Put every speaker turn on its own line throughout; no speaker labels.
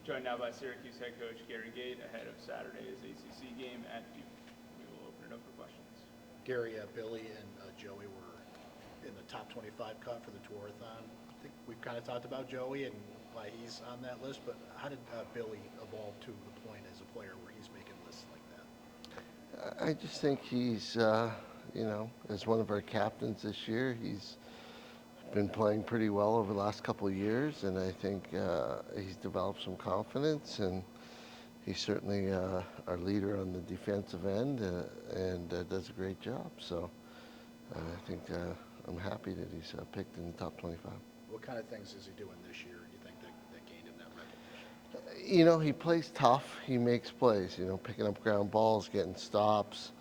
Joined now by Syracuse head coach Gary Gait ahead of Saturday's ACC game at Duke. We will open it up for questions.
Gary, Billy, and Joey were in the top 25 cut for the tour-a-thon. I think we've kind of talked about Joey and why he's on that list, but how did Billy evolve to the point as a player where he's making lists like that?
I just think he's, as one of our captains this year, he's been playing pretty well over the last couple of years, and I think he's developed some confidence, and he's certainly our leader on the defensive end and does a great job. So I think I'm happy that he's picked in the top 25.
What kind of things is he doing this year, do you think, that gained him that recognition?
He plays tough. He makes plays, picking up ground balls, getting stops.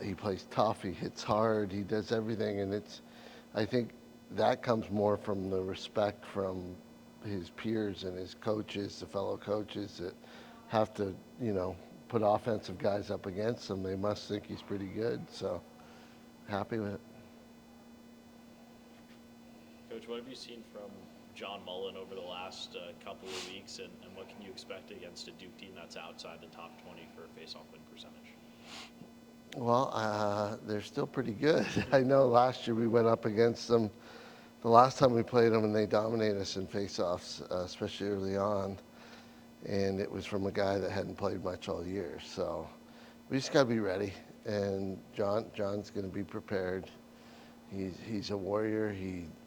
He plays tough. He hits hard. He does everything, and I think that comes more from the respect from his peers and his coaches, the fellow coaches that have to, put offensive guys up against him. They must think he's pretty good, so happy with it.
Coach, what have you seen from John Mullen over the last couple of weeks, and what can you expect against a Duke team that's outside the top 20 for face-off win percentage?
Well, they're still pretty good. I know last year we went up against them. The last time we played them, and they dominated us in face-offs, especially early on, and it was from a guy that hadn't played much all year. So we just got to be ready, and John's going to be prepared. He's a warrior,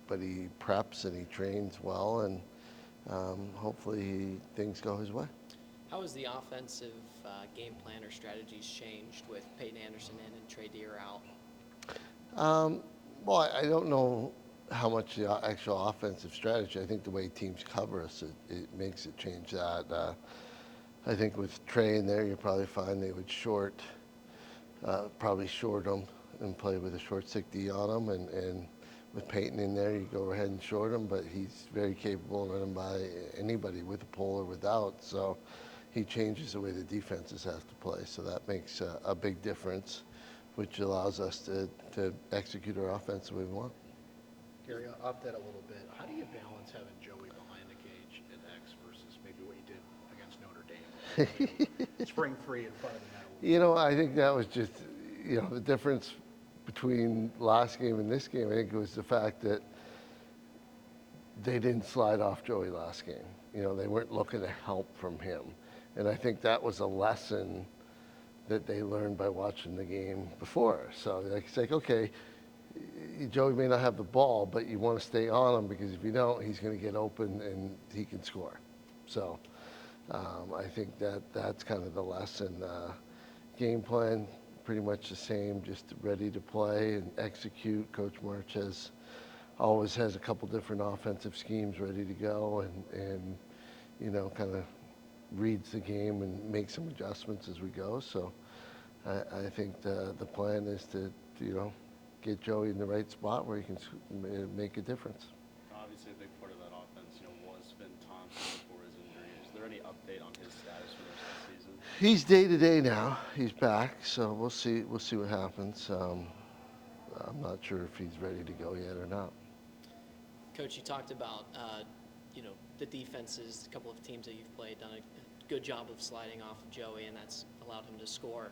but he preps and he trains well, and hopefully things go his way.
How has the offensive game plan or strategies changed with Peyton Anderson in and Trey Deer out?
Well, I don't know how much the actual offensive strategy. I think the way teams cover us, it makes it change that. I think with Trey in there, you probably find they would probably short him and play with a short 6D on him. And with Peyton in there, you go ahead and short him, but he's very capable of running by anybody with a pull or without. So he changes the way the defenses have to play. So that makes a big difference, which allows us to execute our offense the way we want.
Gary, off that a little bit, how do you balance having Joey behind the cage at X versus maybe what you did against Notre Dame? Spring free in front of the net.
I think that was just, the difference between last game and this game. I think it was the fact that they didn't slide off Joey last game. They weren't looking to help from him. And I think that was a lesson that they learned by watching the game before. So it's like, okay, Joey may not have the ball, but you want to stay on him, because if you don't, he's going to get open and he can score. So I think that's kind of the lesson. Game plan, pretty much the same, just ready to play and execute. Coach March always has a couple different offensive schemes ready to go, and kind of reads the game and makes some adjustments as we go. So I think the plan is to get Joey in the right spot where he can make a difference.
Obviously, a big part of that offense, was Finn Thompson before his injury. Is there any update on his status for the rest of the season?
He's day-to-day now. He's back, so we'll see what happens. I'm not sure if he's ready to go yet or not.
Coach, you talked about the defenses, a couple of teams that you've played, done a good job of sliding off of Joey, and that's allowed him to score.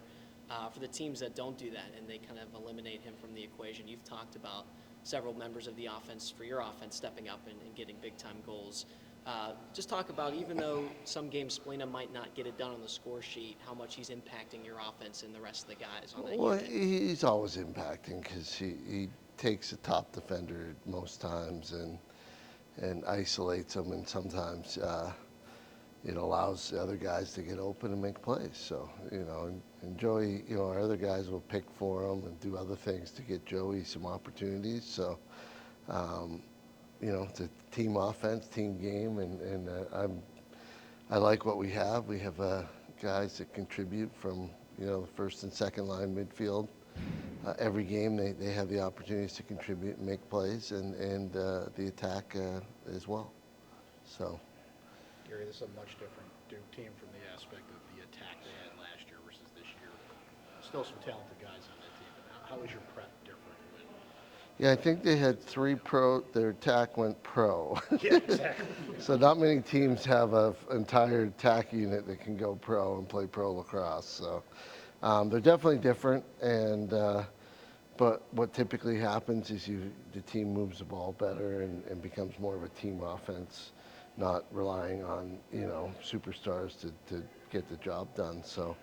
For the teams that don't do that and they kind of eliminate him from the equation, you've talked about several members of the offense, for your offense, stepping up and getting big-time goals. Just talk about, even though some games Splina might not get it done on the score sheet, how much he's impacting your offense and the rest of the guys on that unit.
He's always impacting, because he takes the top defender most times and isolates them, and sometimes it allows the other guys to get open and make plays. So, and Joey, our other guys will pick for him and do other things to get Joey some opportunities. So, it's a team offense, team game, and I like what we have. We have guys that contribute from, the first and second line midfield. Every game they have the opportunities to contribute and make plays, and the attack as well. So.
Gary, this is a much different Duke team from the aspect of the attack they had last year versus this year. Still some talented guys on that team. But how is your prep different
Yeah, I think they had 3 pro, their attack went pro.
Yeah, exactly.
So not many teams have an entire attack unit that can go pro and play pro lacrosse. So they're definitely different. And but what typically happens is the team moves the ball better and becomes more of a team offense, not relying on superstars to get the job done. So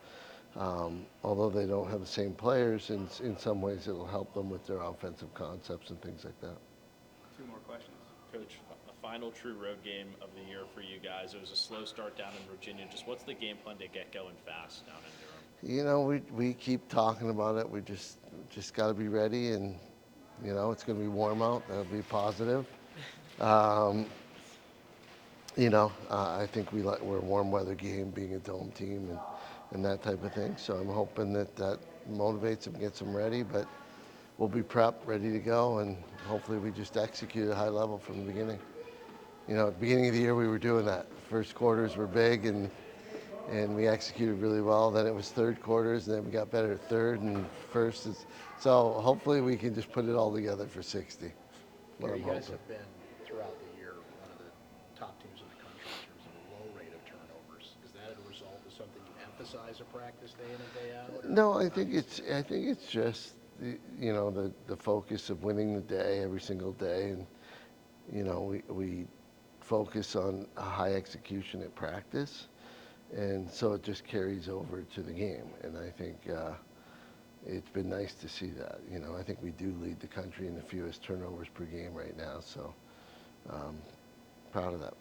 although they don't have the same players, in some ways it'll help them with their offensive concepts and things like that.
2 more questions.
Coach, a final true road game of the year for you guys. It was a slow start down in Virginia. Just what's the game plan to get going fast down in Durham?
You know, we keep talking about it. We just got to be ready, and it's going to be warm out. That'll be positive. I think we're a warm weather game, being a dome team and that type of thing. So I'm hoping that motivates them, gets them ready. But we'll be prepped, ready to go, and hopefully we just execute at a high level from the beginning. At the beginning of the year we were doing that. First quarters were big and we executed really well. Then it was third quarters, and then we got better at third and first. So hopefully we can just put it all together for 60.
Gary, you guys have been, throughout the year, one of the top teams in the country in terms of a low rate of turnovers. Is that a result of something you emphasize at practice day in and day out? Or
No, I think it's just the focus of winning the day every single day, and we focus on a high execution at practice, and so it just carries over to the game. And I think it's been nice to see that. I think we do lead the country in the fewest turnovers per game right now, so proud of that.